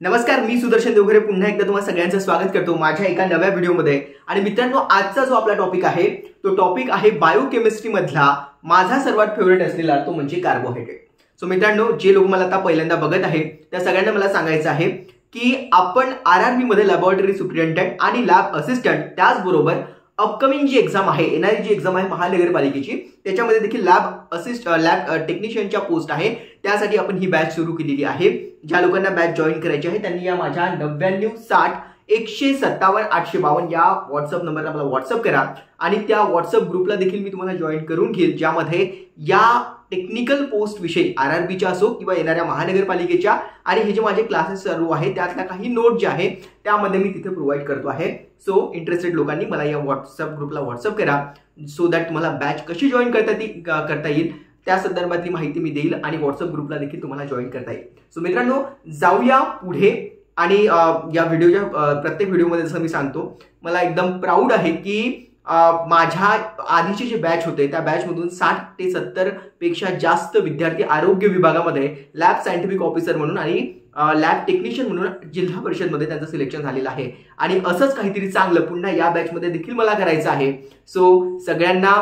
नमस्कार, मी सुदर्शन देवघरे पुन्हा एकदा तुम्हा सगळ्यांचं स्वागत करतो माझ्या एका नव्या व्हिडिओमध्ये। आणि मित्रांनो, आजचा जो आपला टॉपिक आहे तो टॉपिक आहे बायोकेमिस्ट्री मधला माझा सर्वात फेवरेट असलेला तो म्हणजे कार्बोहायड्रेट। सो मित्रांनो, जे लोक मला आता पहिल्यांदा बघत आहेत त्या सगळ्यांना मला सांगायचं आहे की आपण आरआरबी मध्ये लॅबोरेटरी सुपरिटेंडेंट आणि लॅब असिस्टंट त्याचबरोबर अपकमिंग जी एक्झाम आहे येणारी जी एक्झाम आहे महानगरपालिकेची त्याच्यामध्ये देखील लॅब टेक्निशियनच्या पोस्ट आहे त्यासाठी आपण ही बॅच सुरू केलेली आहे। ज्या लोकांना बॅच जॉईन करायची आहे त्यांनी या माझ्या 9960157852 या व्हॉट्सअप नंबरला मला व्हॉट्सअप करा आणि त्या व्हॉट्सअप ग्रुपला देखील मी तुम्हाला जॉईन करून घेईल, ज्यामध्ये या टेक्निकल पोस्ट विषयी आरआरबीच्या असो किंवा येणाऱ्या महानगरपालिकेच्या आणि हे जे माझे क्लासेस चालू आहे त्यातल्या काही नोट जे आहे त्यामध्ये मी तिथे प्रोव्हाइड करतो आहे। सो इंटरेस्टेड लोकांनी मला या व्हॉट्सअप ग्रुपला व्हॉट्सअप करा सो दॅट तुम्हाला बॅच कशी जॉईन करता येईल त्या संदर्भातली माहिती मी देईल आणि व्हॉट्सअप ग्रुपला देखील तुम्हाला जॉईन करता येईल। सो मित्रांनो, जाऊया पुढे आणि या व्हिडिओच्या प्रत्येक व्हिडिओमध्ये जसं मी सांगतो मला एकदम प्राऊड आहे की माझ्या आधीचे जे बॅच होते त्या बॅच मधून 60 ते 70 पेक्षा जास्त विद्यार्थी आरोग्य विभागामध्ये लॅब सायंटिफिक ऑफिसर म्हणून आणि लॅब टेक्निशियन म्हणून जिल्हा परिषद मध्ये त्यांचं सिलेक्शन झालेलं आहे आणि असंच काहीतरी चांगलं पुन्हा या बॅच मध्ये देखील मला करायचं आहे। सो सगळ्यांना,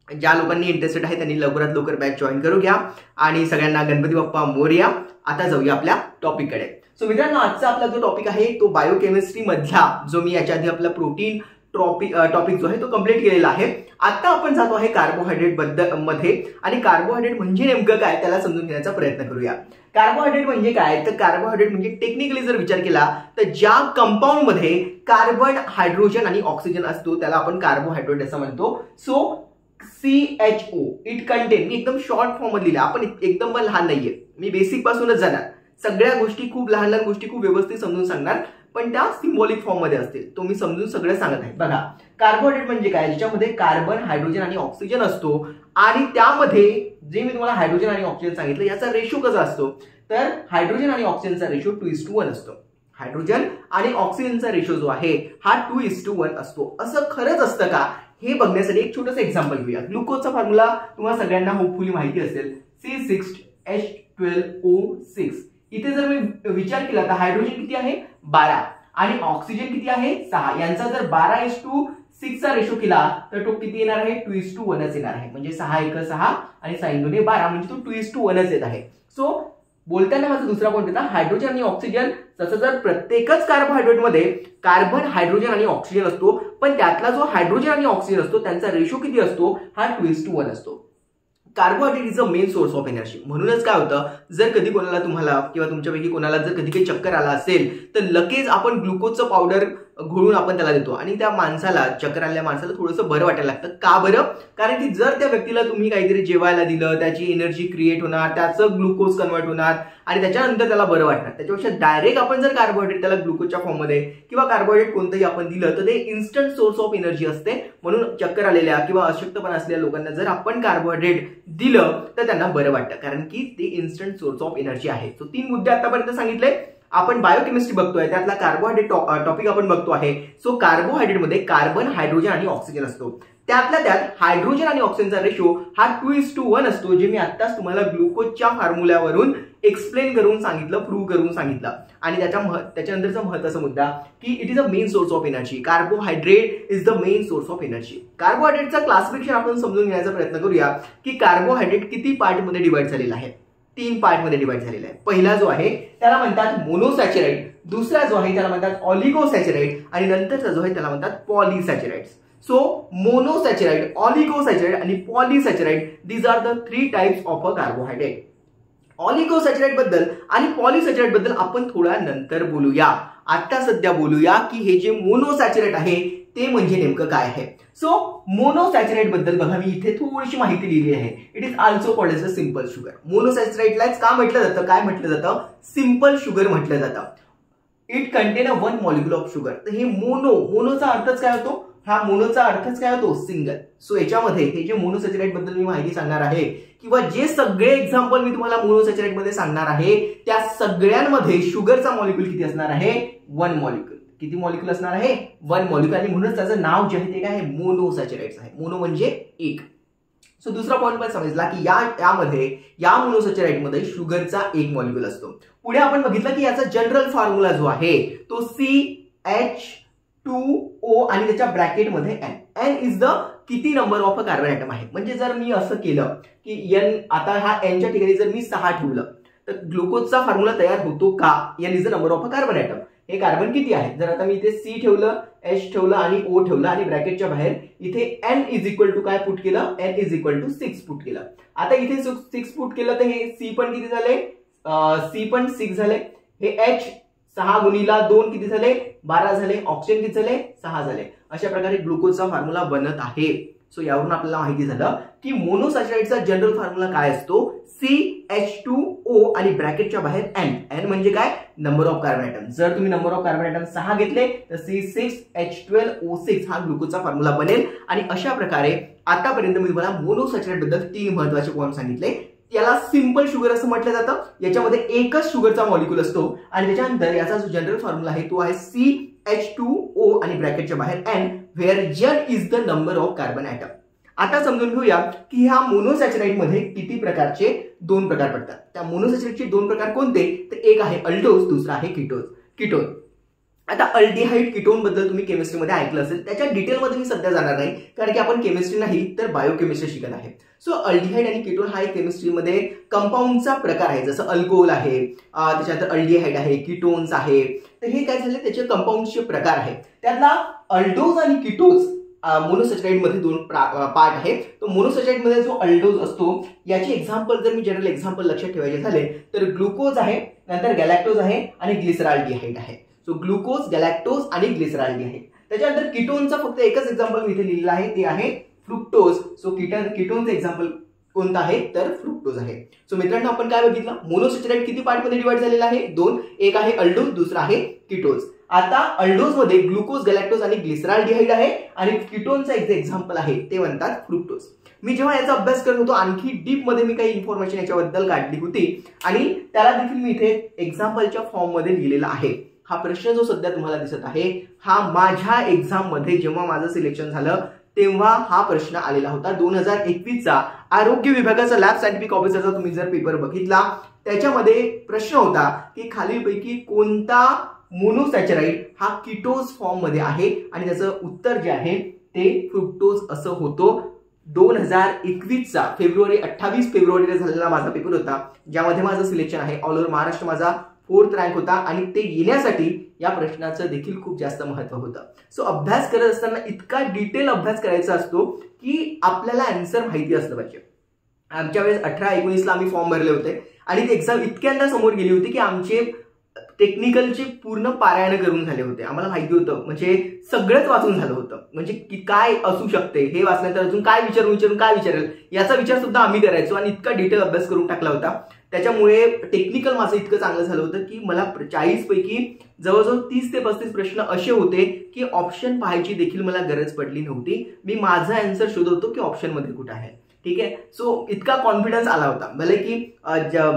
ज्या लोकांनी इंटरेस्टेड आहे त्यांनी लवकरात लवकर बॅच जॉईन करू घ्या आणि सगळ्यांना गणपती बाप्पा मोरया। आता जाऊया आपल्या टॉपिककडे। सो मित्रांनो, आजचा आपला जो टॉपिक आहे तो बायोकेमिस्ट्री मधला जो मी याच्या आधी आपला प्रोटीन टॉपिक जो आहे तो कंप्लीट केलेला आहे। आता आपण जातो आहे कार्बोहायड्रेट मध्ये आणि कार्बोहायड्रेट म्हणजे नेमकं काय त्याला समजून घेण्याचा प्रयत्न करूया। कार्बोहायड्रेट म्हणजे काय, तर कार्बोहायड्रेट म्हणजे टेक्निकली जर विचार केला तर ज्या कंपाऊंड मध्ये कार्बन, हायड्रोजन आणि ऑक्सिजन असतो त्याला आपण कार्बोहायड्रेट असं म्हणतो। सो CHO इट कंटेन, मी एकदम शॉर्ट फॉर्म मध्ये लिहिला, आपण एकदम लहान नाहीये, मी बेसिक पासूनच जाणार, सगळ्या गोष्टी खूप लहान लहान गोष्टी खूप व्यवस्थित समजून सांगणार पण त्या सिम्बॉलिक फॉर्म मध्ये असतील, तो मी समजून सगळं सांगत आहे। बघा, कार्बोहायड्रेट म्हणजे काय, ज्याच्यामध्ये कार्बन, हायड्रोजन आणि ऑक्सिजन असतो आणि त्यामध्ये जे मी तुम्हाला हायड्रोजन आणि ऑक्सिजन सांगितलं याचा रेशो कसा असतो, तर हायड्रोजन आणि ऑक्सिजनचा रेशो 2:1 असतो। हायड्रोजन आणि ऑक्सिजनचा रेशो जो आहे हा 2:1 असतो। असं खरंच असतं का हे बघण्यासाठी एक छोटंसं एक्झाम्पल घेऊया। ग्लुकोजचा फॉर्म्युला तुम्हाला सगळ्यांना होपफुली माहिती असेल, C6H12O6। इथे जर मी विचार केला तर हायड्रोजन किती आहे 12 आणि ऑक्सिजन किती आहे 6, यांचा जर 12:6 चा रेशो केला तर तो किती येणार आहे 2:1 येणार आहे। म्हणजे 6:1 आणि 6:2 12 म्हणजे तो 2:1 येत आहे। सो बोलताना माझा दुसरा पॉईंट होता हायड्रोजन आणि ऑक्सिजन, तसं जर प्रत्येकच कार्बोहायड्रेट मध्ये कार्बन, हायड्रोजन आणि ऑक्सिजन असतो पण त्यातला जो हायड्रोजन आणि ऑक्सिजन असतो त्यांचा रेशो किती असतो, हा 2:1 असतो। Carbohydrate is a main source of energy. म्हणूनच काय होतं, जर कधी कोणाला तुम्हाला किंवा तुमच्यापैकी कोणाला जर कधी काही चक्कर आला असेल तर लगेच आपण ग्लुकोजचं पावडर घोळून आपण त्याला देतो आणि त्या माणसाला, चक्कर आलेल्या माणसाला थोडंसं बरं वाटायला लागतं। का बरं, कारण की जर त्या व्यक्तीला तुम्ही काहीतरी जेवायला दिलं त्याची एनर्जी क्रिएट होणार, त्याचं ग्लुकोज कन्वर्ट होणार आणि त्याच्यानंतर त्याला बरं वाटणार। त्याच्यापेक्षा डायरेक्ट आपण जर कार्बोहायड्रेट त्याला ग्लुकोजच्या फॉर्म मध्ये किंवा कार्बोहायड्रेट कोणतंही आपण दिलं तर ते इन्स्टंट सोर्स ऑफ एनर्जी असते। म्हणून चक्कर आलेल्या किंवा अशक्तपणा असलेल्या लोकांना जर आपण कार्बोहायड्रेट दिलं तर त्यांना बरं वाटतं, कारण की ते इन्स्टंट सोर्स ऑफ एनर्जी आहे। सो 3 मुद्दे आतापर्यंत सांगितले। आपण बायोकेमिस्ट्री बघतोय, त्यातला कार्बोहायड्रेट टॉपिक आपण बघतो आहे। सो कार्बोहायड्रेटमध्ये कार्बन, हायड्रोजन आणि ऑक्सिजन असतो, त्यातल्या त्यात हायड्रोजन आणि ऑक्सिजनचा रेशो हा 2:1 असतो, जे मी आत्ताच तुम्हाला ग्लुकोजच्या फॉर्म्युल्यावरून एक्सप्लेन करून सांगितलं, प्रूव्ह करून सांगितलं। आणि त्याच्यानंतरचा महत्त्वाचा मुद्दा की it is a main source of energy. Carbohydrate is the main source of energy. कार्बोहायड्रेटचा क्लासिफिकेशन आपण समजून घेण्याचा प्रयत्न करूया की कार्बोहायड्रेट किती पार्ट मध्ये डिवाइड झालेला आहे। 3 पार्ट मध्ये डिवाइड झालेला आहे। पहिला जो आहे त्याला म्हणतात मोनोसॅचराइड, दुसरा जो आहे त्याला म्हणतात ऑलिगोसॅचराइड आणि नंतरचा जो आहे त्याला म्हणतात पॉलीसॅचराइड्स। सो मोनोसॅचराइड, ऑलिगोसॅचराइड आणि polysaccharide, these are the 3 types of a carbohydrate. Oligosaccharide बद्दल आणि पॉलीसॅचराइड बद्दल आपण थोडा नंतर बोलूया। आता सध्या बोलूया की हे जे मोनोसॅचराइड आहे ते म्हणजे नेमकं काय आहे। सो मोनोसॅचराइड बद्दल बघा, मी इथे थोडीशी माहिती लिहिली आहे। It is also called as a simple sugar. मोनोसॅचराइडलाच का म्हटलं जातं, काय म्हटलं जातं, सिंपल शुगर म्हटलं जातं। It contain a 1 molecule of sugar. तर हे मोनोचा अर्थच काय होतो, हा मोनोचा अर्थच काय होतो, सिंगल। सो याच्यामध्ये हे जे मोनोसॅचराइड बद्दल मी माहिती सांगणार आहे किंवा जे सगळे एक्झाम्पल मी तुम्हाला मोनोसॅचराइड मध्ये सांगणार आहे त्या सगळ्यांमध्ये शुगरचा मॉलिक्युल किती असणार आहे, 1 मॉलिक्युल। किती मॉलिक्युल असणार आहे, 1 मॉलिक्युल। आणि म्हणूनच त्याचं नाव जे आहे ते काय आहे, मोनोसॅचराइड्स आहे। मोनो म्हणजे एक। सो दुसरा पॉईंट पण समजला की या मोनोसॅचराइड मध्ये शुगरचा एक मॉलिक्यूल असतो. पुढे आपण बघितलं की याचा जनरल फॉर्म्युला जो आहे तो CH2O आणि त्याच्या ब्रॅकेटमध्ये N इज द किती number of a carbon atom आहे. म्हणजे जर मी असं केलं की N, आता हा Nच्या ठिकाणी जर मी 6 ठेवलं तर ग्लुकोजचा फॉर्म्युला तयार होतो का. N is the number of a carbon atom. हे कार्बन किती आहे. जर आता मी इथे C ठेवलं, H ठेवलं आणि O ठेवलं आणि ब्रॅकेटच्या बाहेर इथे N इज इक्वल टू काय पुट केलं, N is equal to 6 put केलं. आता इथे 6 पुट केलं तर हे C पण किती झाले, C पण 6 झाले. हे H 6 गुणिला 2 किती झाले, 12 झाले. ऑक्सिजन किती झाले, 6 झाले. अशा प्रकारे ग्लुकोजचा फॉर्म्युला बनत आहे. सो यावरून आपल्याला माहिती झालं की मोनोसॅचराइडचा जनरल फॉर्म्युला काय असतो, CH2O आणि ब्रॅकेटच्या बाहेर N म्हणजे काय, नंबर ऑफ कार्बन ॲटम. जर तुम्ही नंबर ऑफ कार्बन ॲटम 6 घेतले तर C6H12O6 हा ग्लुकोजचा फॉर्म्युला बनेल. आणि अशा प्रकारे आतापर्यंत मी तुम्हाला मोनोसॅचराइड बद्दल 3 महत्त्वाचे पॉईंट सांगितले. याला सिंपल शुगर असं म्हटलं जातं. याच्यामध्ये एकच शुगरचा मॉलिक्यूल असतो आणि त्याच्यानंतर याचा जो जनरल फॉर्म्युला आहे तो आहे CH2O आणि ब्रॅकेटच्या बाहेर N, where N is the number of carbon atom. आता समजून घेऊया की ह्या मोनोसॅचराइड मध्ये किती प्रकारचे 2 प्रकार पडतात. त्या मोनोसॅचराइडचे 2 प्रकार कोणते, तर एक आहे अल्डोज, दुसरा आहे कीटोन. आता अल्डिहाइड कीटोन बद्दल तुम्ही केमिस्ट्रीमध्ये ऐकलं असेल. त्याच्या डिटेलमध्ये मी सध्या जाणार नाही कारण की आपण केमिस्ट्री नाही तर बायोकेमिस्ट्री शिकत आहे. सो अल्डिहाइड आणि कीटोन हा एक केमिस्ट्रीमध्ये कंपाऊंडचा प्रकार आहे. जसं अल्कोहोल आहे, त्याच्यानंतर अल्डिहाइड आहे, कीटोन्स आहे. तर हे काय झाले, त्याचे कंपाऊंडचे प्रकार आहेत. त्यातला अल्डोज आणि कीटोन्स मोनोसॅचराइड मध्ये 2 पार्ट आहे. तो मोनोसॅचराइड मध्ये जो अल्डोज असतो याचे एक्झाम्पल जर मी जनरल एक्झाम्पल लक्षात ठेवायचे झाले तर ग्लुकोज आहे, नंतर गॅलॅक्टोज आहे आणि ग्लिसरॉल्डिहाइड आहे. सो ग्लुकोज, गॅलॅक्टोज आणि ग्लिसरॉल्डिहाइड. त्याच्यानंतर कीटोनचा फक्त एकच एक्झाम्पल मी इथे लिहिलेला आहे, ते आहे फ्रुक्टोज. सो कीटोनचं एक्झाम्पल कोणतं आहे तर फ्रुक्टोज आहे. सो मित्रांनो आपण काय बघितलं, मोनोसॅचराइड किती पार्ट मध्ये डिवाइड झालेला आहे, 2. एक आहे अल्डोज, दुसरा आहे कीटोज. आता अल्डोज मध्ये ग्लुकोज, गॅलॅक्टोज आणि ग्लिसरॉल्डिहाइड आहे आणि कीटोनचा एक एक्झाम्पल आहे ते म्हणतात फ्रुक्टोज. मी जेव्हा याचा अभ्यास करत होतो आणखी डीप मध्ये मी काही इन्फॉर्मेशन याच्याबद्दल काढली होती आणि त्याला देखील मी इथे एक्झाम्पलच्या फॉर्म मध्ये लिहिलेला आहे. हा प्रश्न जो सध्या तुम्हाला दिसत आहे हा माझ्या एक्झाम मध्ये जेव्हा माझं सिलेक्शन झालं तेव्हा हा प्रश्न आलेला होता. 2021चा आरोग्य विभागाचा लॅब सायंटिफिक ऑफिसरचा तुम्ही जर पेपर बघितला त्याच्यामध्ये प्रश्न होता की खालीलपैकी कोणता मोनोसॅचराइड हा कीटोज फॉर्म मध्ये आहे आणि त्याचं उत्तर जे आहे ते फ्रुक्टोज असं होतं. 2021चा 28 फेब्रुवारीला झालेला माझा पेपर होता ज्यामध्ये माझं सिलेक्शन आहे. ऑल ओव्हर महाराष्ट्र माझा 4th रँक होता आणि ते येण्यासाठी या प्रश्नाचं देखील खूप जास्त महत्व होतं. सो अभ्यास करत असताना इतका डिटेल अभ्यास करायचा असतो की आपल्याला आन्सर माहिती असलं पाहिजे. आमच्या वेळेस 18-19ला आम्ही फॉर्म भरले होते आणि ती एक्झाम इतक्यांदा समोर गेली होती की आमचे टेक्निकलचे पूर्ण पारायण करून झाले होते. आम्हाला माहिती होतं, म्हणजे सगळंच वाचून झालं होतं, म्हणजे की काय असू शकते हे वाचल्यानंतर अजून काय विचारून काय विचारेल याचा विचार सुद्धा आम्ही करायचो आणि इतका डिटेल अभ्यास करून टाकला होता. त्याच्यामुळे टेक्निकल माझं इतकं चांगलं झालं होतं की मला 40 पैकी जवळजवळ 30 ते 35 प्रश्न असे होते की ऑप्शन पाहायची देखील मला गरज पडली नव्हती. मी माझा आन्सर शोधत होतो की ऑप्शन मध्ये कुठे आहे. ठीक आहे. सो इतका कॉन्फिडन्स आला होता. भले की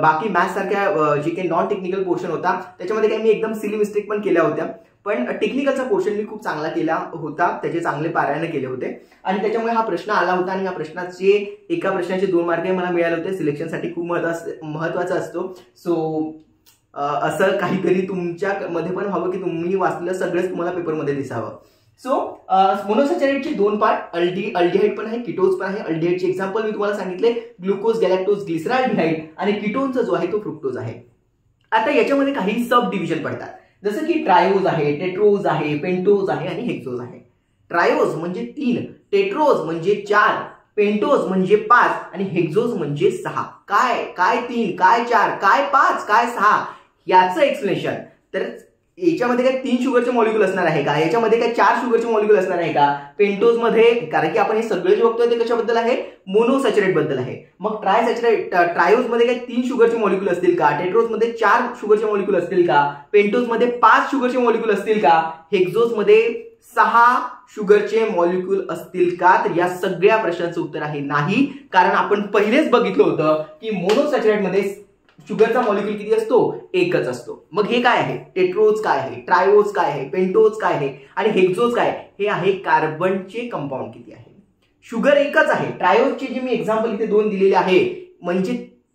बाकी मॅथ्स सारख्या जे काही नॉन टेक्निकल पोर्शन होता त्याच्यामध्ये काही मी एकदम सिली मिस्टेक पण केल्या होत्या, पण टेक्निकलचा पोर्शन मी खूप चांगला केला होता, त्याचे चांगले पारायण केले होते आणि त्याच्यामुळे हा प्रश्न आला होता. आणि या प्रश्नाचे एका प्रश्नाचे 2 मार्क मला मिळाले होते. सिलेक्शनसाठी खूप महत्वाचा असतो. सो असं काहीतरी तुमच्या मध्ये पण व्हावं की तुम्ही वाचलेलं सगळंच तुम्हाला पेपरमध्ये दिसावं. सो मोनोसॅचराइडचे 2 पार्ट, अल्डिहाइड पण आहे, कीटोज पण आहे. अल्डिहाइडचे एक्झाम्पल मी तुम्हाला सांगितले, ग्लुकोज, गॅलॅक्टोज, ग्लिसरॉल्डिहाइड आणि कीटोनचा जो आहे तो फ्रुक्टोज आहे. आता याच्यामध्ये काही सब डिव्हिजन पडतात, जसं की ट्रायोज आहे, टेट्रोज आहे, पेंटोज आहे आणि हेक्सोज आहे. ट्रायोज म्हणजे 3, टेट्रोज म्हणजे 4, पेंटोज म्हणजे 5 आणि हेक्सोज म्हणजे 6. काय 3, काय 4, काय 5, काय 6 याचं एक्सप्लेनेशन. तर याच्यामध्ये काय 3 शुगरचे मॉलिक्यूल असणार आहे का, याच्यामध्ये काय 4 शुगरचे मॉलिक्यूल असणार आहे का पेंटोज मध्ये, कारण की आपण हे सगळे जे बघतोय ते कशाबद्दल आहे, मोनोसॅचराइड बद्दल आहे. मग ट्रायोज मध्ये काय 3 शुगरचे मॉलिक्यूल असतील का, टेट्रोज मध्ये 4 शुगरचे मॉलिक्यूल असतील का, पेंटोज मध्ये 5 शुगरचे मॉलिक्यूल असतील का, हेक्सोज मध्ये 6 शुगरचे मॉलिक्यूल असतील का. तर या सगळ्या प्रश्नांचं उत्तर आहे नाही, कारण आपण पहिलेच बघितलं होतं की मोनोसॅचराइड मध्ये शुगरचा मॉलिक्यूल किती असतो, एकच असतो. मग हे काय आहे, टेट्रोज काय आहे, ट्रायोज काय आहे, पेंटोज काय आहे आणि हेक्सोज काय आहे, हे आहे कार्बनचे कंपाऊंड किती आहे. शुगर एकच आहे. ट्रायोजचे जे मी एक्झाम्पल इथे 2 दिलेले आहे, म्हणजे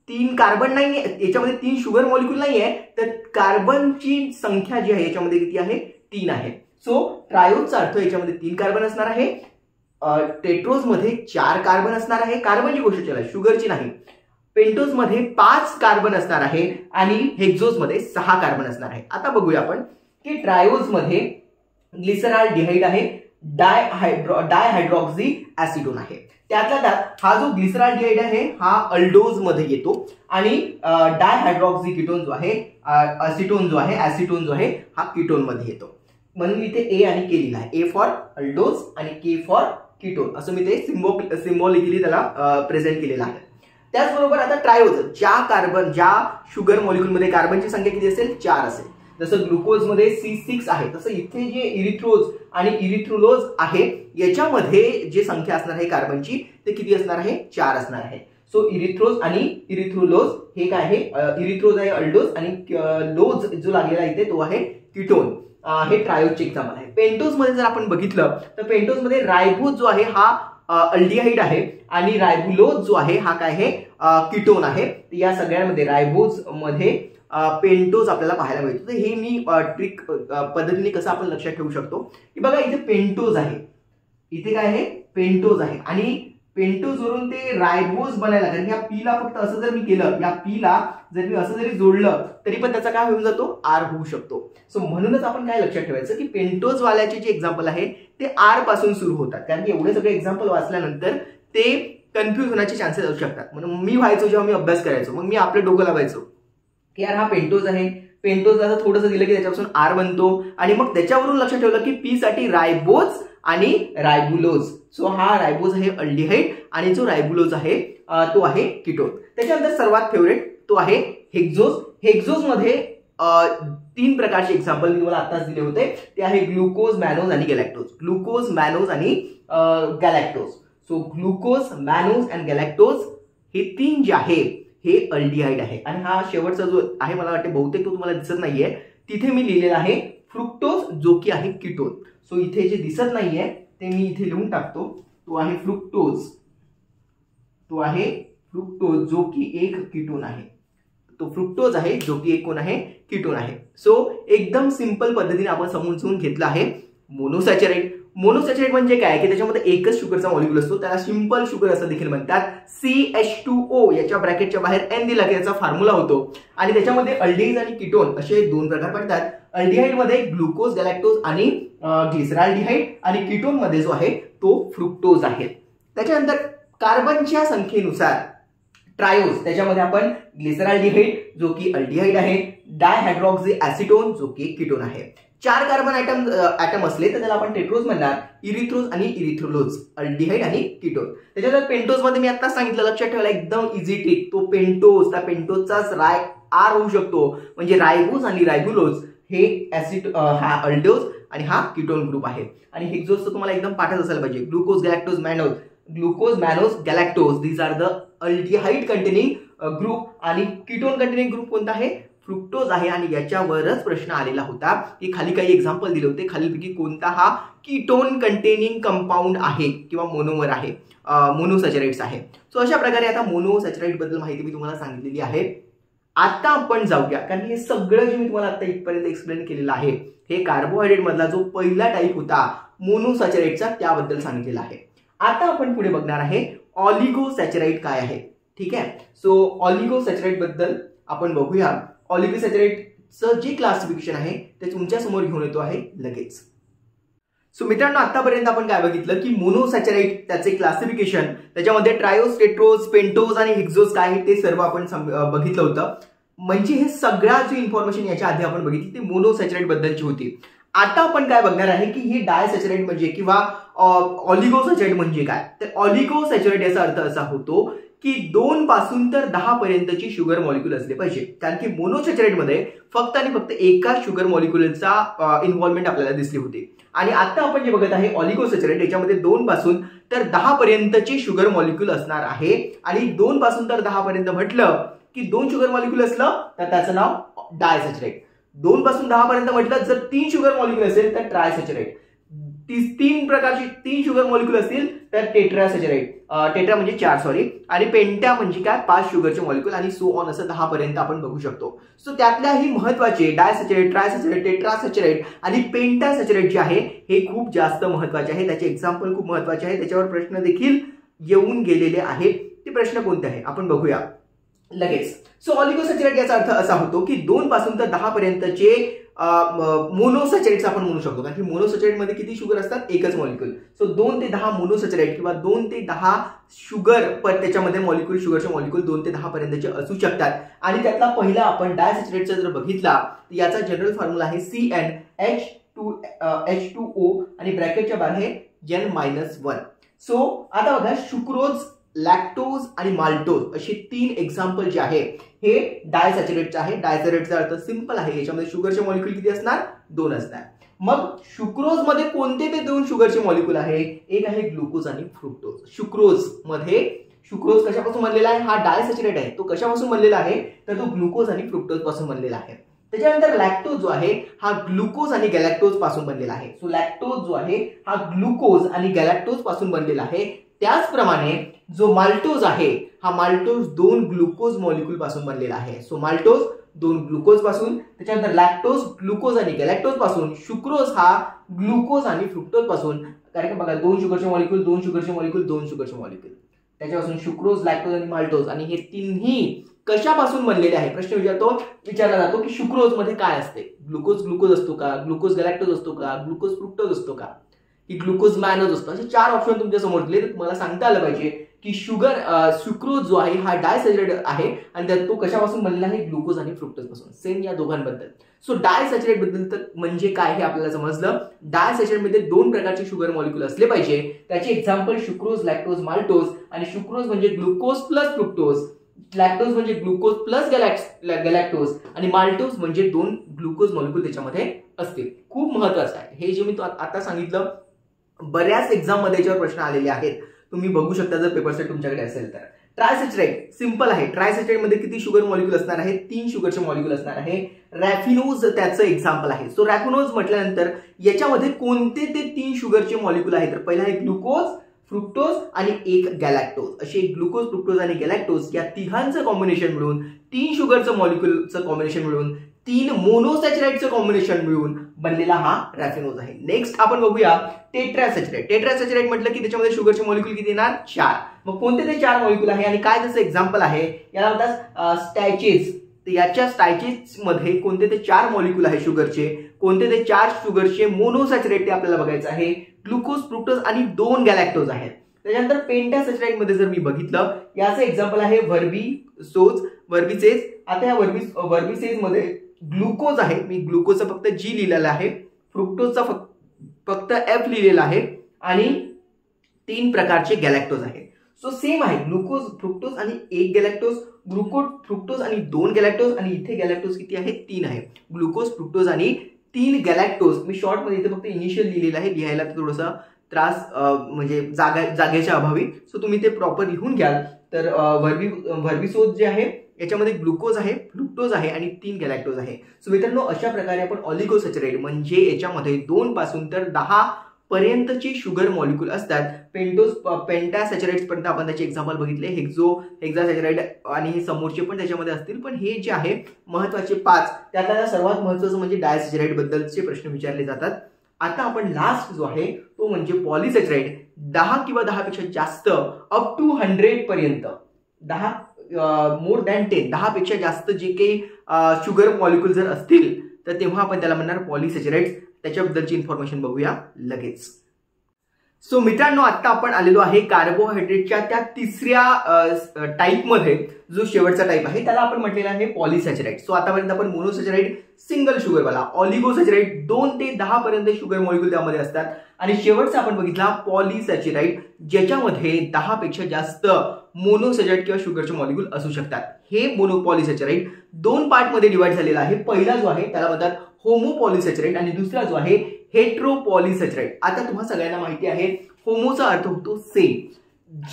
3 कार्बन नाहीये याच्यामध्ये, 3 शुगर मॉलिक्यूल नाहीये, तर कार्बनची संख्या जी आहे याच्यामध्ये किती आहे? 3 आहे. सो ट्रायोजचा अर्थ याच्यामध्ये 3 कार्बन असणार आहे. टेट्रोज मध्ये 4 कार्बन असणार आहे. कार्बनची गोष्ट चला, शुगरची नाही. पेंटोज मध्ये 5 कार्बन असणार आहे आणि हेक्झोज मध्ये 6 कार्बन असणार आहे. आता बघूया आपण की ट्रायोज मध्ये ग्लिसरॉल्डिहाइड आहे, डायहायड्रॉक्सी ऍसिटोन आहे. त्यातल्या त्यात हा जो ग्लिसरॉल्डिहाइड आहे हा अल्डोज मध्ये येतो आणि डायहायड्रॉक्सी कीटोन जो आहे, ऍसिटोन जो आहे हा कीटोन मध्ये येतो. म्हणून इथे ए आणि के लिहिला आहे. ए फॉर अल्डोज आणि के फॉर कीटोन, असं मी ते सिम्बॉलिकली त्याला प्रेझेंट केलेलं आहे. त्याचबरोबर आता ट्रायोज, ज्या शुगर मॉलिक्यूलमध्ये कार्बनची संख्या किती असेल? 4 असेल. जसं ग्लुकोज मध्ये C6 आहे, तसं इथे जे इरिथ्रोज आणि इरिथ्रोलोज आहे याच्यामध्ये जे संख्या असणार आहे कार्बनची ते किती असणार आहे? 4 असणार आहे. सो इरिथ्रोज आणि इरिथ्रोलोज हे काय आहे? इरिथ्रोज आहे अल्डोज आणि लोज जो लागलेला इथे तो आहे कीटोन. हे ट्रायोजचे एक्झाम्पल आहे. पेंटोज मध्ये जर आपण बघितलं तर पेंटोज मध्ये रायबोज जो आहे हा अल्डिहाइड आहे आणि रायबुलोज जो आहे हा काय आहे? कीटोन आहे. या सगळ्यांमध्ये रायबोज मध्ये पेंटोज आपल्याला पाहायला मिळतो. तर हे मी ट्रिक पद्धतीने कसं आपण लक्षात ठेवू शकतो की बघा इथे पेंटोज आहे, इथे काय आहे? पेंटोज आहे आणि पेंटोज वरून ते रायबोज बनायला, कारण ह्या पीला फक्त असं जर मी केलं, या पीला जर मी असं जरी जोडलं तरी पण त्याचा काय होऊन जातो? आर होऊ शकतो. सो म्हणूनच आपण काय लक्षात ठेवायचं की पेंटोज वाल्याचे जे एक्झाम्पल आहे ते आर पासून सुरू होतात, कारण की एवढे सगळे एक्झाम्पल वाचल्यानंतर ते कन्फ्युज होण्याचे चान्सेस असू शकतात. म्हणून मी व्हायचो जेव्हा मी अभ्यास करायचो, मग मी आपलं डोकं लावायचो की यार हा पेंटोज आहे, पेंटोजला असं थोडंसं दिलं की त्याच्यापासून आर बनतो आणि मग त्याच्यावरून लक्षात ठेवलं की पी साठी रायबोज आणि रायबुलोज. सो हा रायबोज आहे अल्डिहाइड आणि जो रायबुलोज आहे तो आहे कीटोन. त्याच्यानंतर सर्वात फेवरेट तो आहे हेक्झोज. हेक्झोज मध्ये 3 प्रकारचे एक्झाम्पल मी तुम्हाला आताच दिले होते. ते आहे ग्लुकोज, मॅनोज आणि गॅलॅक्टोज. ग्लुकोज, मॅनोज आणि गॅलॅक्टोज. सो ग्लुकोज, मॅनोज आणि गॅलॅक्टोज हे 3 जे आहे हे अल्डिहाइड आहे. आणि हा शेवटचा जो आहे मला वाटते बहुतेक तो तुम्हाला दिसत नाहीये, तिथे मी लिहिलेला आहे फ्रुक्टोज जो की आहे कीटोन. सो इथे जे दिसत नाहीये ते मी इथे लिहून टाकतो. तो आहे फ्रुक्टोज, तो आहे फ्रुक्टोज जो की एक कीटोन आहे. तो फ्रुक्टोज आहे जो की एक कोण आहे? कीटोन आहे. सो एकदम सिंपल पद्धतीने आपण समजून घेतलं आहे मोनोसॅचराइड. मोनोसॅचराइड म्हणजे काय की त्याच्यामध्ये एकच शुगरचा मॉलिक्यूल असतो, त्याला सिंपल शुगर असं देखील म्हणतात. CH2O याच्या ब्रॅकेटच्या बाहेर N दिला की त्याचा फॉर्म्युला होतो आणि त्याच्यामध्ये अल्डिहाइड आणि कीटोन असे 2 प्रकार पडतात. अल्डिहाइड मध्ये ग्लुकोज, गॅलॅक्टोज आणि ग्लिसरॉल्डिहाइड आणि कीटोन मध्ये जो आहे तो फ्रुक्टोज आहे. त्याच्यानंतर कार्बनच्या संख्येनुसार ट्रायोज, त्याच्यामध्ये आपण ग्लिसरॉल्डिहाइड जो की अल्डिहाइड आहे, डायहायड्रॉक्सी ऍसिटोन जो की कीटोन आहे. 4 कार्बन ऍटम असले तर त्याला आपण टेट्रोज म्हणणार. इरिथ्रोज आणि इरिथ्रोलोज, अल्डिहाइड आणि कीटोन. त्याच्यानंतर पेंटोज मध्ये मी आता सांगितलं, लक्षात ठेवायला एकदम इझी ट्रिक. तो पेंटोज, त्या पेंटोजचाच आर होऊ शकतो, म्हणजे रायबोज आणि रायबुलोज हे ऍसिड, हा अल्डोज आणि हा कीटोन ग्रुप आहे. आणि हेक्झोज तर तुम्हाला एकदम पाठच असायला पाहिजे. Glucose, galactose, mannose, glucose, mannose, galactose these are the aldehyde containing group आणि कीटोन कंटेनिंग ग्रुप कोणता आहे? फ्रुक्टोज आहे. आणि याच्यावरच प्रश्न आलेला होता की खाली काही एक्झाम्पल दिले होते, खालीलपैकी कोणता हा कीटोन कंटेनिंग कंपाऊंड आहे किंवा मोनोमर आहे, मोनोसॅचराइड्स आहे. सो अशा प्रकारे आता मोनोसॅचराइड बद्दल माहिती मी तुम्हाला सांगितलेली आहे. आता आपण जाऊया, कारण हे सगळं जे मी तुम्हाला आता इथपर्यंत एक्सप्लेन केलेलं आहे हे कार्बोहायड्रेट मधला जो पहिला टाईप होता मोनोसॅचराइडचा त्याबद्दल सांगितलेला आहे. आता आपण पुढे बघणार आहे ऑलिगोसॅचराइड काय आहे. ठीक आहे. सो ऑलिगोसॅचराइड बद्दल आपण बघूया. ऑलिगोसॅचराइडचं जे क्लासिफिकेशन आहे ते तुमच्या समोर घेऊन येतो आहे लगेच. सो मित्रांनो, आतापर्यंत आपण काय बघितलं की मोनोसॅचराइड, त्याचे क्लासिफिकेशन, त्याच्यामध्ये ट्रायोज, टेट्रोज, पेंटोज आणि हेक्झोज काय आहे ते सर्व आपण बघितलं होतं. म्हणजे हे सगळ्या जी इन्फॉर्मेशन याच्या आधी आपण बघितली ती मोनोसॅचराइड बद्दलची होती. आता आपण काय बघणार आहे की ही डायसॅचराइड म्हणजे किंवा ऑलिगोसॅचराइड म्हणजे काय. तर ऑलिगोसॅचराइड याचा अर्थ असा होतो की 2 पासून तर 10 पर्यंतची शुगर मॉलिक्यूल असले पाहिजे, कारण की मोनोसॅचराइड मध्ये फक्त आणि फक्त एका शुगर मॉलिक्यूलचा इन्व्हॉल्वमेंट आपल्याला दिसली होती. आणि आता आपण जे बघत आहे ऑलिगोसॅचराइड, याच्यामध्ये 2 पासून तर 10 पर्यंतची शुगर मॉलिक्यूल असणार आहे. आणि 2 पासून तर 10 पर्यंत म्हटलं की 2 शुगर मॉलिक्यूल असलं तर त्याचं नाव डायसॅचराइड. 2 पासून 10 पर्यंत म्हटलं जर 3 शुगर मॉलिक्यूल असेल तर ट्रायसॅचराइड. तीन प्रकारचे 3 शुगर मॉलिक्यूल असतील तर टेट्रासॅचराइड, टेट्रा म्हणजे 4 सॉरी, आणि पेंटा म्हणजे काय 5 शुगरचे मॉलिक्यूल, आणि सो ऑन असं 10 पर्यंत आपण बघू शकतो. सो त्यातल्याही महत्वाचे डायसॅचराइड, ट्रायसॅचराइड, टेट्रासॅचराइड आणि पेंटासॅचराइड जे आहे हे खूप जास्त महत्वाचे आहे. त्याचे एक्झाम्पल खूप महत्वाचे आहे, त्याच्यावर प्रश्न देखील येऊन गेलेले आहेत. ते प्रश्न कोणते आहे आपण बघूया लगेच. सो ऑलिगोसॅचराइड याचा अर्थ असा होतो की 2 पासून तर 10 पर्यंतचे मोनोसॅचराइड्स आपण म्हणू शकतो, कारण की मोनोसॅचराइड मध्ये किती शुगर असतात, एकच मॉलिक्यूल. सो 2 ते 10 मोनोसॅचराइड किंवा 2 ते 10 शुगर पर त्याच्यामध्ये मॉलिक्यूल, शुगरचे मॉलिक्यूल 2 ते 10 पर्यंतचे असू शकतात. आणि त्यातला पहिला आपण डायसॅचराइडचा जर बघितला तर याचा जनरल फॉर्म्युला आहे CnH2O आणि ब्रॅकेटच्या बाहेर N-1. सो आता बघा, सुक्रोज, लॅक्टोज आणि माल्टोज असे 3 एक्झाम्पल जे आहे हे डायसॅचरेटचे आहे. डायसॅचरेटचा अर्थ सिंपल आहे, याच्यामध्ये शुगरचे मॉलिक्यूल किती असणार, 2 असणार. मग सुक्रोज मध्ये कोणते ते 2 शुगरचे मॉलिक्यूल आहे, एक आहे ग्लुकोज आणि फ्रुक्टोज. सुक्रोज मध्ये, सुक्रोज कशापासून बनलेला आहे, हा डायसॅचरेट आहे, तो कशापासून बनलेला आहे तर तो ग्लुकोज आणि फ्रुक्टोज पासून बनलेला आहे. त्याच्यानंतर लॅक्टोज जो आहे हा ग्लुकोज आणि गॅलॅक्टोज पासून बनलेला आहे. सो लॅक्टोज जो आहे हा ग्लुकोज आणि गॅलॅक्टोज पासून बनलेला आहे. त्याचप्रमाणे जो माल्टोज आहे हा माल्टोज 2 ग्लुकोज मॉलिक्यूल पासून बनलेला आहे. सो माल्टोज 2 ग्लुकोज पासून, त्याच्यानंतर लॅक्टोज ग्लुकोज आणि गॅलॅक्टोज पासून, सुक्रोज हा ग्लुकोज आणि फ्रुक्टोज पासून. कारण का बघा, 2 शुगरचे मॉलिक्यूल, 2 शुगरचे मॉलिक्यूल, 2 शुगरचे मॉलिक्यूल, त्याच्यापासून सुक्रोज, लॅक्टोज आणि माल्टोज. आणि हे तिन्ही कशापासून बनलेले आहे, प्रश्न विचारला जातो की सुक्रोज मध्ये काय असते, ग्लुकोज ग्लुकोज असतो का, ग्लुकोज गॅलॅक्टोज असतो का, ग्लुकोज फ्रुक्टोज असतो का, की ग्लुकोज मॅनोज असतो. असे 4 ऑप्शन तुमच्या समोर दिले, तर तुम्हाला सांगता आलं पाहिजे की सुक्रोज जो आहे हा डायसॅचरेट आहे आणि त्यात तो कशापासून बनलेला आहे, ग्लुकोज आणि फ्रुक्टोज पासून. सेम या दोघांबद्दल. सो डायसॅचरेट बद्दल तर म्हणजे काय हे आपल्याला समजलं. डायसॅचरेट मध्ये 2 प्रकारचे शुगर मॉलिक्यूल असले पाहिजे. त्याचे एक्झाम्पल सुक्रोज, लॅक्टोज, माल्टोज. आणि सुक्रोज म्हणजे ग्लुकोज प्लस फ्रुक्टोज, लॅक्टोज म्हणजे ग्लुकोज प्लस गॅलॅक्टोज, आणि माल्टोज म्हणजे 2 ग्लुकोज मॉलिक्यूल त्याच्यामध्ये असतील. खूप महत्वाचं आहे हे जे मी आता सांगितलं. बऱ्याच एक्झाम मध्ये याच्यावर प्रश्न आलेले आहेत, तुम्ही बघू शकता जर पेपर सेट तुमच्याकडे असेल तर. ट्रायसॅचराइड सिंपल आहे. ट्रायसॅचराइड मध्ये किती शुगर मॉलिक्यूल असणार आहे, 3 शुगरचे मॉलिक्यूल असणार आहे. रॅफिनोज त्याचं एक्झाम्पल आहे. सो रॅफिनोज म्हटल्यानंतर याच्यामध्ये कोणते ते 3 शुगरचे मॉलिक्यूल आहेत, तर पहिला आहे ग्लुकोज, फ्रुक्टोज आणि एक गॅलॅक्टोज. असे ग्लुकोज, फ्रुक्टोज आणि गॅलॅक्टोज या तिघांचं कॉम्बिनेशन मिळून, 3 शुगरचं मॉलिक्यूलचं कॉम्बिनेशन मिळून, 3 मोनोसॅचराइडचं कॉम्बिनेशन मिळून बनलेला हा रॅफिनोज आहे. नेक्स्ट आपण बघूया टेट्रासॅचराइड. टेट्रासॅचराइड म्हटलं की त्याच्यामध्ये शुगरचे मॉलिक्यूल किती येणार, 4. मग कोणते ते 4 मॉलिक्यूल आहे आणि काय त्याचं एक्झाम्पल आहे, याला म्हणतात स्टॅचेस. तर याच्या स्टॅचेस मध्ये कोणते ते 4 मॉलिक्यूल आहे शुगरचे, कोणते ते 4 शुगरचे मोनोसॅचराइड ते आपल्याला बघायचं आहे. ग्लुकोज, फ्रुक्टोज आणि 2 गॅलॅक्टोज आहेत. त्याच्यानंतर पेंटासॅचराइड मध्ये जर मी बघितलं, याचं एक्झाम्पल आहे वर्बिसेज. आता या वर्बिसेज मध्ये ग्लुकोज आहे, मी ग्लुकोजचा फक्त G लिहिलेला आहे, फ्रुक्टोजचा फक्त F लिहिलेला आहे, आणि 3 प्रकारचे गॅलॅक्टोज आहे. सो सेम आहे, ग्लुकोज, फ्रुक्टोज आणि 1 गॅलॅक्टोज, ग्लुकोज, फ्रुक्टोज आणि 2 गॅलॅक्टोज, आणि इथे गॅलॅक्टोज किती आहे, 3 आहे. ग्लुकोज, फ्रुक्टोज आणि 3 गॅलॅक्टोज. मी शॉर्ट मध्ये इथे फक्त इनिशियल लिहिलेलं आहे, लिहायला थोडासा त्रास म्हणजे जागेच्या अभावी. सो तुम्ही ते प्रॉपर लिहून घ्याल तर वर्बिसोज जे आहे याच्यामध्ये ग्लुकोज आहे, फ्रुक्टोज आहे आणि 3 गॅलॅक्टोज आहे. सो मित्रांनो, अशा प्रकारे आपण ऑलिगोसॅचराइड म्हणजे याच्यामध्ये 2 पासून तर 10 पर्यंतची शुगर मॉलिक्यूल असतात. पेंटासॅचराइड्स पर्यंत आपण त्याचे एक्झाम्पल बघितले, हेक्सासॅचराइड आणि हे समोरचे पण त्याच्यामध्ये असतील. पण हे जे आहे महत्वाचे 5, त्यातला सर्वात महत्वाचं म्हणजे डायसॅचराइड बद्दलचे प्रश्न विचारले जातात. आता आपण लास्ट जो आहे तो म्हणजे पॉलिसॅचराइड. 10 किंवा 10 पेक्षा जास्त अप टू 100 पर्यंत, 10 मोर दॅन 10, 10 पेक्षा जास्त जे काही शुगर मॉलिक्यूल जर असतील तर तेव्हा आपण त्याला म्हणणार पॉलिसॅचराइड्स. त्याच्याबद्दलची इन्फॉर्मेशन बघूया लगेच. सो मित्रांनो, आता आपण आलेलो आहे कार्बोहायड्रेटच्या त्या 3ऱ्या टाईप मध्ये. जो शेवटचा टाईप आहे त्याला आपण म्हटलेला आहे पॉलिसॅचराइड. सो आतापर्यंत आपण मोनोसॅचराइड सिंगल शुगरवाला, ऑलिगोसॅचराइड 2 ते 10 पर्यंत शुगर मॉलिक्यूल त्यामध्ये असतात, आणि शेवटचा आपण बघितला पॉलिसॅचराइड ज्याच्यामध्ये 10 पेक्षा जास्त मोनोसॅचराइड किंवा शुगरचे मॉलिक्यूल असू शकतात. हे मोनोपॉलिसॅचराइड 2 पार्ट मध्ये डिवाइड झालेला आहे. पहिला जो आहे त्याला म्हणतात होमोपॉलिसॅचराइड आणि दुसरा जो आहे हेट्रोपॉलिसॅचराइड. आता तुम्हाला सगळ्यांना माहिती आहे होमोचा अर्थ होतो सेम,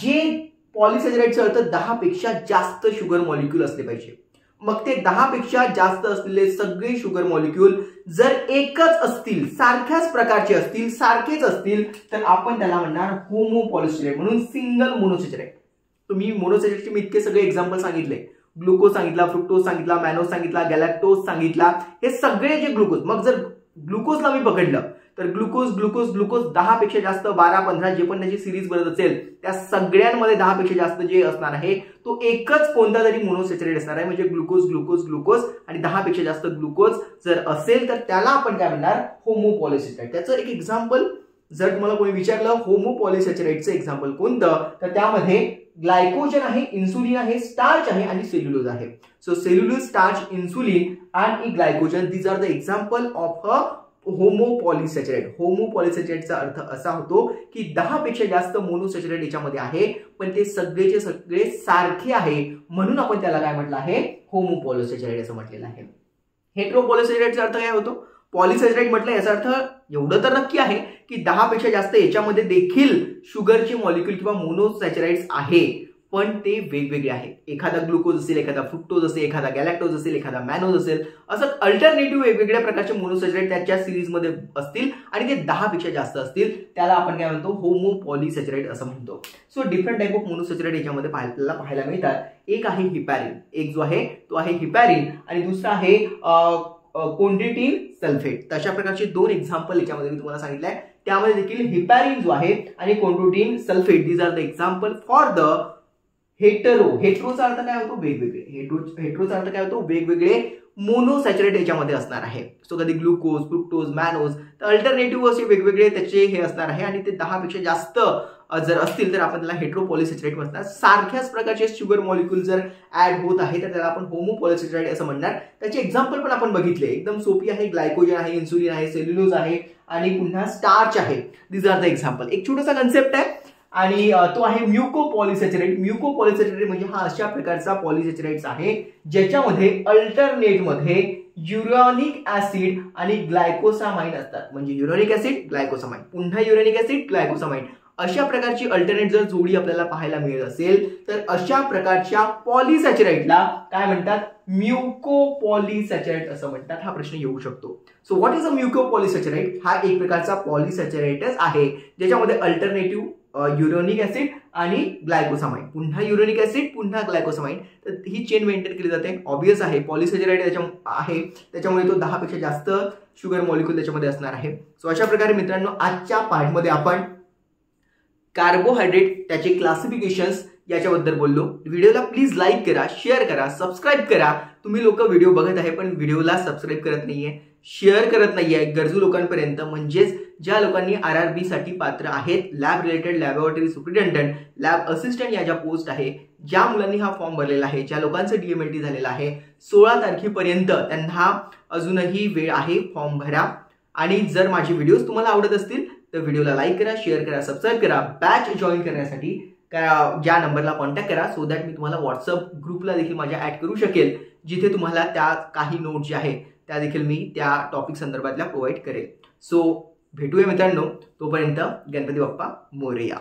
जे पॉलिसॅचराइडचा अर्थ 10 पेक्षा जास्त शुगर मॉलिक्यूल असले पाहिजे. मग ते 10 पेक्षा जास्त असलेले सगळे शुगर मॉलिक्यूल जर एकच असतील, सारख्याच प्रकारचे असतील, सारखेच असतील, तर आपण त्याला म्हणणार होमोपॉलिसॅचराइड म्हणून सिंगल मोनोसॅचराइड. तुम्ही मोनोसॅचराइडचे मी इतके सगळे एक्झाम्पल सांगितले, ग्लुकोज सांगितला, फ्रुक्टोज सांगितला, मॅनोज सांगितला, गॅलॅक्टोज सांगितला, हे सगळे जे ग्लुकोज. मग जर ग्लुकोजला मी पकडलं तर ग्लुकोज ग्लुकोज ग्लुकोज 10 पेक्षा जास्त, 12 15 जे पण त्याची सिरीज बनत असेल त्या सगळ्यांमध्ये 10 पेक्षा जास्त जे असणार आहे तो एकच कोणता तरी मोनोसॅचराइड असणार आहे. म्हणजे ग्लुकोज ग्लुकोज ग्लुकोज आणि 10 पेक्षा जास्त ग्लुकोज जर असेल तर त्याला आपण काय म्हणणार, होमोपॉलिसॅचराइड. त्याचं एक एक्झाम्पल जर तुम्हाला कोणी विचारलं होमोपॉलिसॅचराइडचं एक्झाम्पल कोणतं, तर त्यामध्ये ग्लायकोजन आहे, इन्सुलिन आहे, स्टार्च आहे आणि सेल्युलोज आहे. सो सेल्युलोज, स्टार्च, इन्सुलिन आणि glycogen, these are the example of a homopolysaccharide. होमोपॉलिसॅचराइडचा अर्थ असा होतो की 10 पेक्षा जास्त मोनोसॅचराइड याच्यामध्ये आहे, पण ते सगळेचे सगळे सारखे आहे, म्हणून आपण त्याला काय म्हटलं आहे, होमोपॉलिसॅचराइड असं म्हटलेलं आहे. हेटेरोपॉलिसॅचराइडचा अर्थ काय होतो, पॉलिसॅचराइड म्हटलं याचा अर्थ एवढं तर नक्की आहे की 10 पेक्षा जास्त याच्यामध्ये देखील शुगरचे मॉलिक्यूल किंवा मोनोसॅचराइड्स आहे, पण ते वेगवेगळे आहेत. एखादा ग्लुकोज असेल, एखादा फ्रुक्टोज असेल, एखादा गॅलॅक्टोज असेल, एखादा मॅनोज असेल, असं अल्टरनेटिव्ह वेगवेगळ्या प्रकारचे मोनोसॅचराइड त्याच्या सिरीजमध्ये असतील आणि ते 10 पेक्षा जास्त असतील, त्याला आपण काय म्हणतो, होमोपॉलिसॅचराइड असं म्हणतो. सो डिफरंट टाइप ऑफ मोनोसॅचराइड याच्यामध्ये पाहायला मिळतात. एक आहे हिपॅरिन, एक जो आहे तो आहे हिपॅरिन आणि दुसरा आहे कोंड्रिटिन सल्फेट. तशा प्रकारचे 2 एक्झाम्पल याच्यामध्ये मी तुम्हाला सांगितलंय. त्यामध्ये देखील हिपॅरिन जो आहे आणि chondroitin sulphate, these are the example for the hetero. हेटेरोचा अर्थ काय होतो, वेगवेगळे. हेटेरोचा अर्थ काय होतो, वेगवेगळे मोनोसॅचराइड याच्यामध्ये असणार आहे. सो कधी ग्लुकोज, फ्रुक्टोज, मॅनोज, तर अल्टरनेटिव्ह असे वेगवेगळे त्याचे हे असणार आहे आणि ते 10 पेक्षा जास्त जर असतील तर आपण त्याला हेटेरोपॉलिसॅचराइड म्हणणार. सारख्याच प्रकारचे शुगर मॉलिक्यूल जर ऍड होत आहे तर त्याला आपण होमोपॉलिसॅचराइड असं म्हणणार. त्याचे एक्झाम्पल पण आपण बघितले, एकदम सोपी आहे. ग्लायकोजन आहे, इन्सुलिन आहे, सेल्युलोज आहे आणि पुन्हा स्टार्च आहे. These are the example. एक छोटासा कन्सेप्ट आहे आणि तो आहे म्युकोपॉलिसॅचराइड. म्युकोपॉलिसॅचराइड म्हणजे हा अशा प्रकारचा पॉलिसॅचराइड्स आहे ज्याच्यामध्ये अल्टरनेटमध्ये युरॅनिक ऍसिड आणि ग्लायकोसामाइन असतात. म्हणजे युरॅनिक ऍसिड, ग्लायकोसामाइन, पुन्हा युरॅनिक ऍसिड, ग्लायकोसामाइन, अशा प्रकारची अल्टरनेट जर जोडी आपल्याला पाहायला मिळत असेल तर अशा प्रकारच्या पॉलिसॅचराइडला काय म्हणतात, म्युकोपॉलिसॅचराइड असं म्हणतात. हा प्रश्न येऊ शकतो. So what is a mucopolysaccharide? हा एक प्रकारचा पॉलिसॅचराइडच आहे ज्याच्यामध्ये अल्टरनेटिव्ह युरॅनिक ऍसिड आणि ग्लायकोसामाइन, पुन्हा युरॅनिक ऍसिड, पुन्हा ग्लायकोसामाइन, तर ही चेन मेंटेन केली जाते. ऑब्वियस आहे पॉलिसॅचराइड आहे त्याच्यामुळे तो 10 पेक्षा जास्त शुगर मॉलिक्यूल त्याच्यामध्ये असणार आहे. सो अशा प्रकारे मित्रांनो आजच्या पार्टमध्ये आपण कार्बोहायड्रेट, त्याचे क्लासिफिकेशन्स याच्याबद्दल बोललो. व्हिडिओला प्लीज लाईक करा, शेअर करा, सबस्क्राईब करा. तुम्ही लोक व्हिडिओ बघत आहे पण व्हिडिओला सबस्क्राईब करत नाहीये, शेअर करत नाहीये गरजू लोकांपर्यंत. म्हणजेच ज्या लोकांनी RRB साठी पात्र आहेत, lab related, laboratory superintendent, lab assistant या ज्या पोस्ट आहे, ज्या मुलांनी हा फॉर्म भरलेला आहे, ज्या लोकांचं DMLT झालेलं आहे, 16 तारखेपर्यंत त्यांना अजूनही वेळ आहे, फॉर्म भरा. आणि जर माझे व्हिडिओज तुम्हाला आवडत असतील तर व्हिडिओला लाईक करा, शेअर करा, सबस्क्राईब करा. बॅच जॉईन करण्यासाठी ज्या नंबरला कॉन्टॅक्ट करा सो दॅट मी तुम्हाला व्हॉट्सअप ग्रुपला देखील माझ्या ऍड करू शकेल, जिथे तुम्हाला त्या काही नोट्स ज्या आहेत त्या देखील मी त्या टॉपिक संदर्भातल्या प्रोव्हाइड करेल. सो भेटूया मित्रांनो, तोपर्यंत गणपती बाप्पा मोरया.